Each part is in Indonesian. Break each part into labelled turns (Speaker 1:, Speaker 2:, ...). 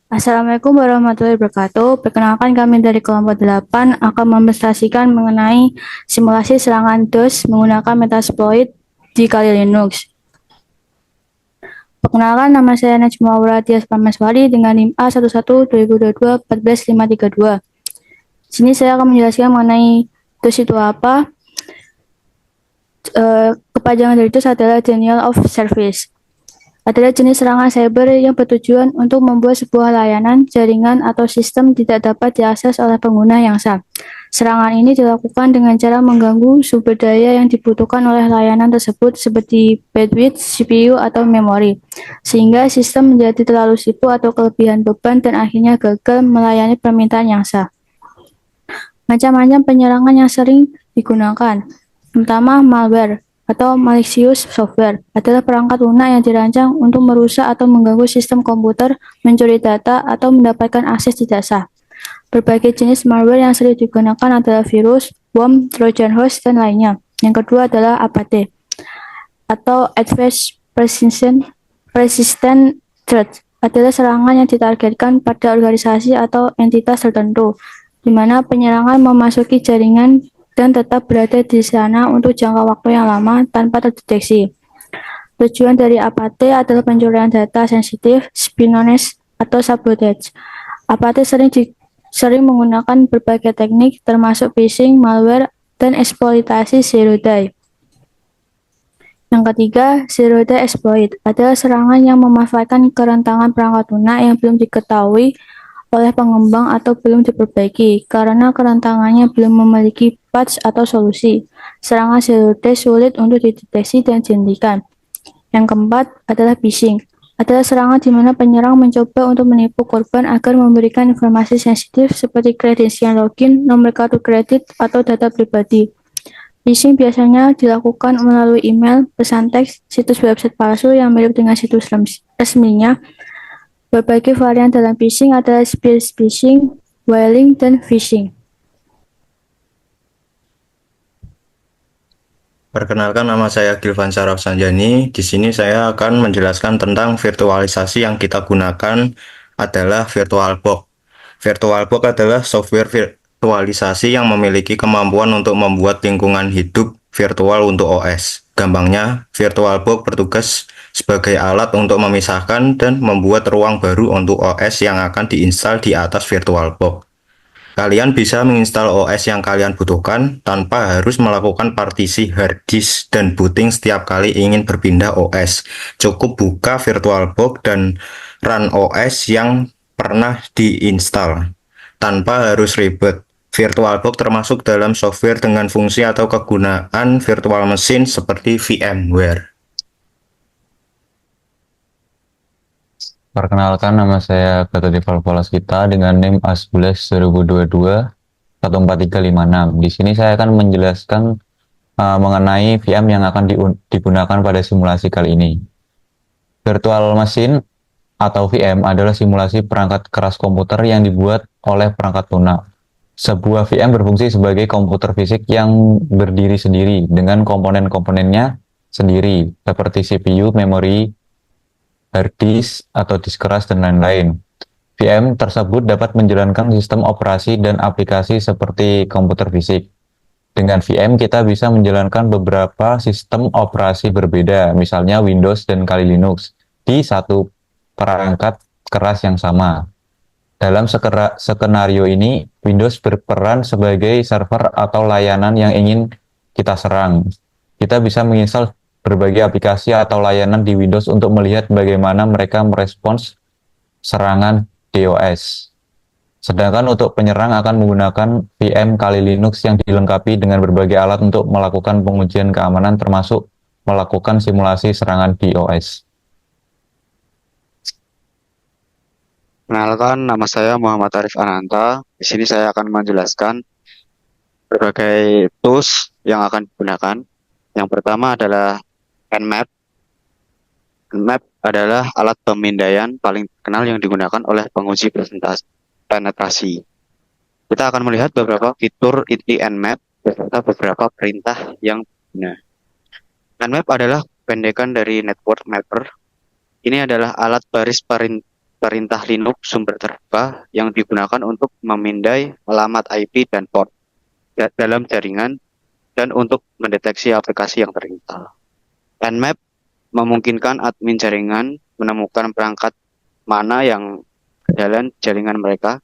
Speaker 1: Assalamualaikum warahmatullahi wabarakatuh. Perkenalkan kami dari kelompok 8 akan memonstrasikan mengenai simulasi serangan DOS menggunakan Metasploit di Kali Linux. Perkenalkan, nama saya Najma Aura Tias Pamaswari dengan NIM A11 2022 14532. Di sini saya akan menjelaskan mengenai DOS itu apa. Kepanjangan dari DOS adalah Denial of Service. Adalah jenis serangan cyber yang bertujuan untuk membuat sebuah layanan, jaringan, atau sistem tidak dapat diakses oleh pengguna yang sah. Serangan ini dilakukan dengan cara mengganggu sumber daya yang dibutuhkan oleh layanan tersebut seperti bandwidth, CPU, atau memori, sehingga sistem menjadi terlalu sibuk atau kelebihan beban dan akhirnya gagal melayani permintaan yang sah. Macam-macam penyerangan yang sering digunakan, pertama malware atau malicious software adalah perangkat lunak yang dirancang untuk merusak atau mengganggu sistem komputer, mencuri data, atau mendapatkan akses tidak sah. Berbagai jenis malware yang sering digunakan adalah virus, worm, trojan horse, dan lainnya. Yang kedua adalah APT atau Advanced Persistent Threat adalah serangan yang ditargetkan pada organisasi atau entitas tertentu, di mana penyerangan memasuki jaringan dan tetap berada di sana untuk jangka waktu yang lama tanpa terdeteksi. Tujuan dari APT adalah pencurian data sensitif, espionage, atau sabotage. APT sering menggunakan berbagai teknik termasuk phishing, malware, dan eksploitasi zero day. Yang ketiga, zero day exploit adalah serangan yang memanfaatkan kerentanan perangkat lunak yang belum diketahui oleh pengembang atau belum diperbaiki karena kerentanannya belum memiliki patch atau solusi. Serangan zero day sulit untuk dideteksi dan dihentikan. Yang keempat adalah phishing. Adalah serangan di mana penyerang mencoba untuk menipu korban agar memberikan informasi sensitif seperti kredensial login, nomor kartu kredit, atau data pribadi. Phishing biasanya dilakukan melalui email, pesan teks, situs website palsu yang mirip dengan situs resminya. Berbagai varian dalam phishing adalah spear phishing, whaling, dan phishing.
Speaker 2: Perkenalkan, nama saya Gilvan Saraf Sanjani. Di sini saya akan menjelaskan tentang virtualisasi yang kita gunakan adalah VirtualBox. VirtualBox adalah software virtualisasi yang memiliki kemampuan untuk membuat lingkungan hidup virtual untuk OS. Gampangnya, VirtualBox bertugas sebagai alat untuk memisahkan dan membuat ruang baru untuk OS yang akan diinstal di atas VirtualBox. Kalian bisa menginstal OS yang kalian butuhkan tanpa harus melakukan partisi hard disk dan booting setiap kali ingin berpindah OS. Cukup buka VirtualBox dan run OS yang pernah diinstal tanpa harus ribet. VirtualBox termasuk dalam software dengan fungsi atau kegunaan virtual machine seperti VMware.
Speaker 3: Perkenalkan, nama saya Gatot Rival Polaskita dengan NIM A11 2022 14356. Di sini saya akan menjelaskan mengenai VM yang akan digunakan pada simulasi kali ini. Virtual Machine atau VM adalah simulasi perangkat keras komputer yang dibuat oleh perangkat lunak. Sebuah VM berfungsi sebagai komputer fisik yang berdiri sendiri dengan komponen-komponennya sendiri, seperti CPU, memori, hard disk, atau disk keras, dan lain-lain. VM tersebut dapat menjalankan sistem operasi dan aplikasi seperti komputer fisik. Dengan VM, kita bisa menjalankan beberapa sistem operasi berbeda, misalnya Windows dan Kali Linux, di satu perangkat keras yang sama. Dalam skenario ini, Windows berperan sebagai server atau layanan yang ingin kita serang. Kita bisa menginstal berbagai aplikasi atau layanan di Windows untuk melihat bagaimana mereka merespons serangan DOS. Sedangkan untuk penyerang akan menggunakan VM Kali Linux yang dilengkapi dengan berbagai alat untuk melakukan pengujian keamanan termasuk melakukan simulasi serangan DOS.
Speaker 4: Kenalkan, nama saya Muhammad Arif Ananta. Di sini saya akan menjelaskan berbagai tools yang akan digunakan. Yang pertama adalah Nmap. Nmap adalah alat pemindaian paling terkenal yang digunakan oleh penguji penetrasi. Kita akan melihat beberapa fitur inti Nmap beserta beberapa perintah yang benar. Nmap adalah pendekan dari Network Mapper. Ini adalah alat baris perintah Linux sumber terbuka yang digunakan untuk memindai alamat IP dan port dalam jaringan dan untuk mendeteksi aplikasi yang terinstall. Nmap memungkinkan admin jaringan menemukan perangkat mana yang berjalan jaringan mereka,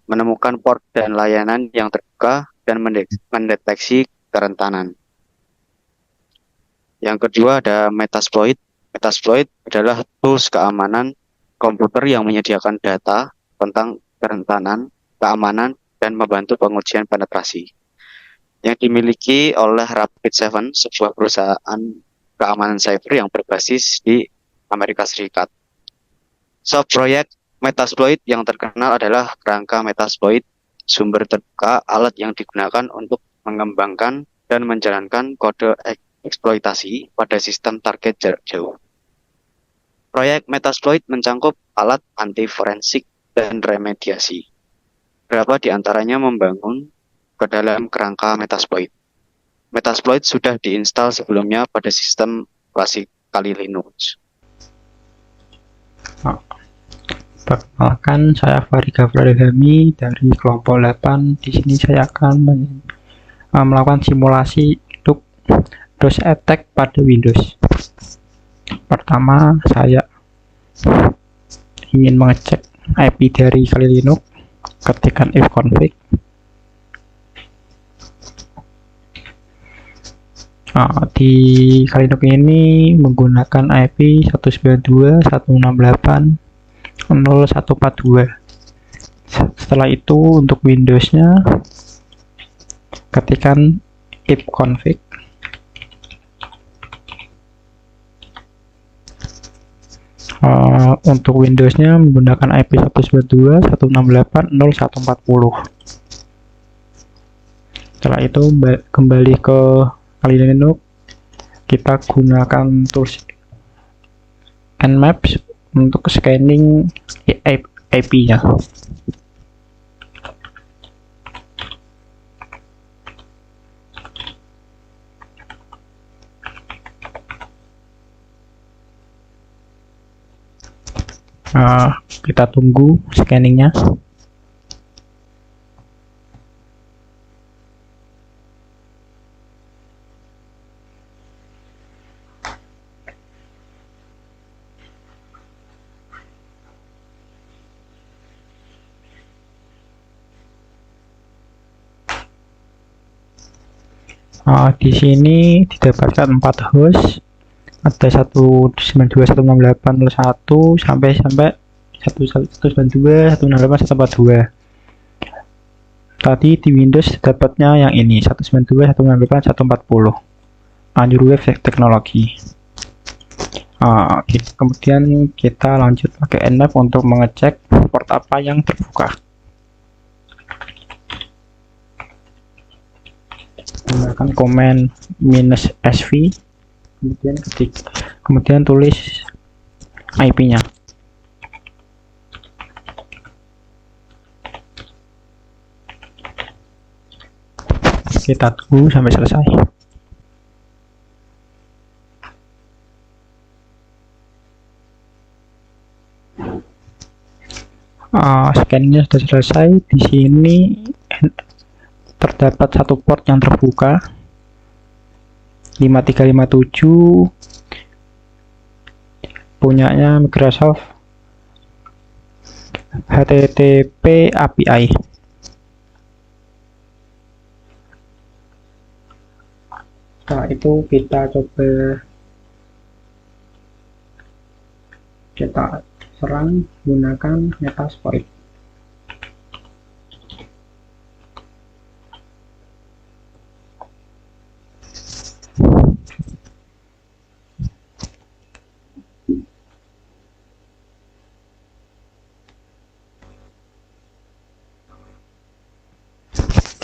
Speaker 4: menemukan port dan layanan yang terbuka, dan mendeteksi kerentanan. Yang kedua ada Metasploit. Metasploit adalah tools keamanan komputer yang menyediakan data tentang kerentanan, keamanan, dan membantu pengujian penetrasi. Yang dimiliki oleh Rapid7, sebuah perusahaan keamanan cyber yang berbasis di Amerika Serikat. Proyek Metasploit yang terkenal adalah kerangka Metasploit, sumber terbuka alat yang digunakan untuk mengembangkan dan menjalankan kode eksploitasi pada sistem target jarak jauh. Proyek Metasploit mencangkup alat anti forensik dan remediasi. Beberapa di antaranya membangun ke dalam kerangka Metasploit. Metasploit sudah diinstal sebelumnya pada sistem klasik Kali Linux.
Speaker 5: Perkenalkan, saya Fahri Gafrarihami dari kelompok 8. Di sini saya akan melakukan simulasi untuk DOS attack pada Windows. Pertama, saya ingin mengecek IP dari Kali Linux. Ketikkan ifconfig. Di Kali Linux ini menggunakan IP 192.168.0.142. Setelah itu untuk Windows-nya ketikkan ifconfig. Untuk Windows-nya menggunakan IP 192.168.0.140. Setelah itu kembali ke Kali Linux, kita gunakan tools Nmap untuk scanning IP-nya. Kita tunggu scanningnya. Di sini didapatkan 4 host, ada 192.168.0.1 sampai 192.168.142. Tadi di Windows dapatnya yang ini 192.168.140. New Wave teknologi. Kemudian kita lanjut pakai Nmap untuk mengecek port apa yang terbuka. Gunakan command -sv, kemudian tulis IP-nya. Kita tunggu sampai selesai. Scanningnya sudah selesai. Di sini terdapat satu port yang terbuka 5357 punyanya Microsoft HTTP API. Setelah itu kita coba serang menggunakan Metasploit.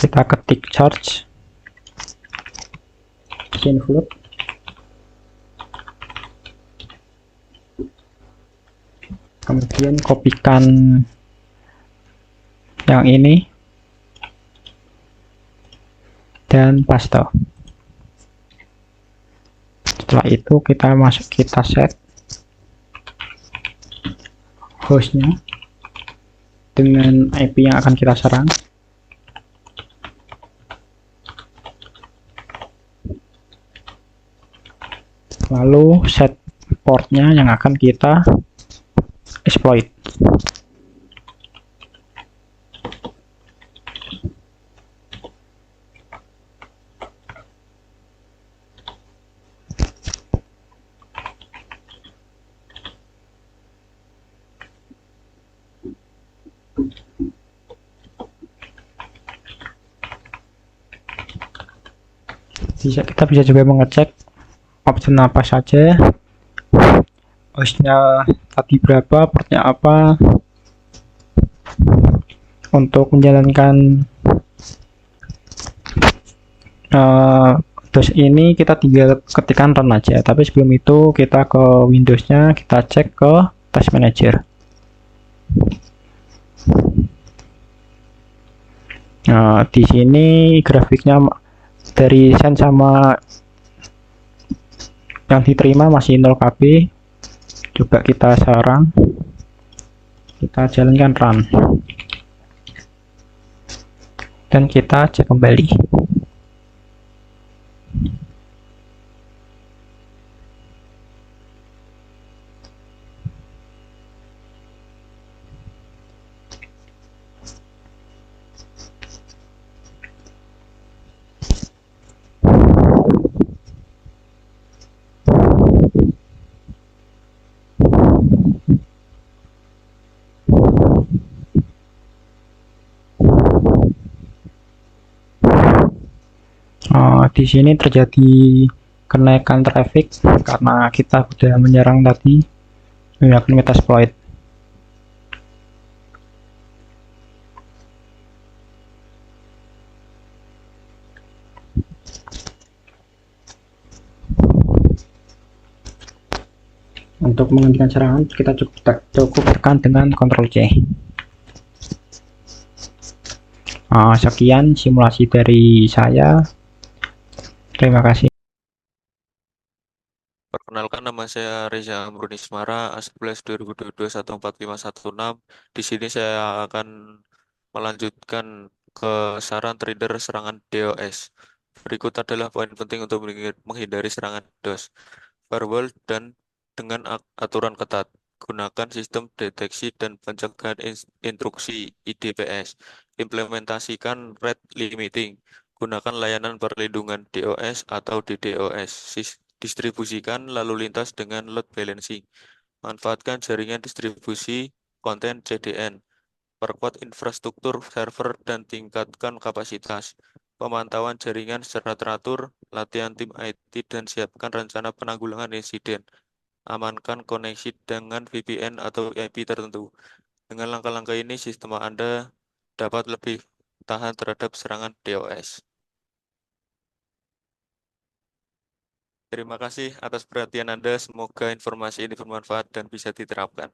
Speaker 5: Kita ketik charge inflow, kemudian kopikan yang ini dan paste. Setelah itu kita set hostnya dengan IP yang akan kita serang. Lalu set portnya yang akan kita exploit. Kita bisa juga mengecek option apa saja, hostnya tadi berapa, portnya apa. Untuk menjalankan DOS ini kita tinggal ketikkan run aja, tapi sebelum itu kita ke Windows-nya, kita cek ke Task Manager. Nah, di sini grafiknya dari Sen sama yang diterima masih 0 KB. Coba kita sarang, kita jalankan run, dan kita cek kembali. Di sini terjadi kenaikan traffic karena kita sudah menyerang tadi menggunakan Metasploit. Untuk menghentikan serangan kita cukup tekan dengan Ctrl C. Sekian simulasi dari saya. Terima kasih.
Speaker 6: Perkenalkan, nama saya Reza Amrunismara, A11 2022-14516. Di sini saya akan melanjutkan ke saran trader serangan DOS. Berikut adalah poin penting untuk menghindari serangan DOS. Firewall dan dengan aturan ketat. Gunakan sistem deteksi dan pencegahan instruksi IDPS. Implementasikan rate limiting. Gunakan layanan perlindungan DOS atau DDoS. Distribusikan lalu lintas dengan load balancing. Manfaatkan jaringan distribusi konten CDN. Perkuat infrastruktur server dan tingkatkan kapasitas. Pemantauan jaringan secara teratur, latihan tim IT, dan siapkan rencana penanggulangan insiden. Amankan koneksi dengan VPN atau IP tertentu. Dengan langkah-langkah ini, sistem Anda dapat lebih tahan terhadap serangan DOS. Terima kasih atas perhatian Anda. Semoga informasi ini bermanfaat dan bisa diterapkan.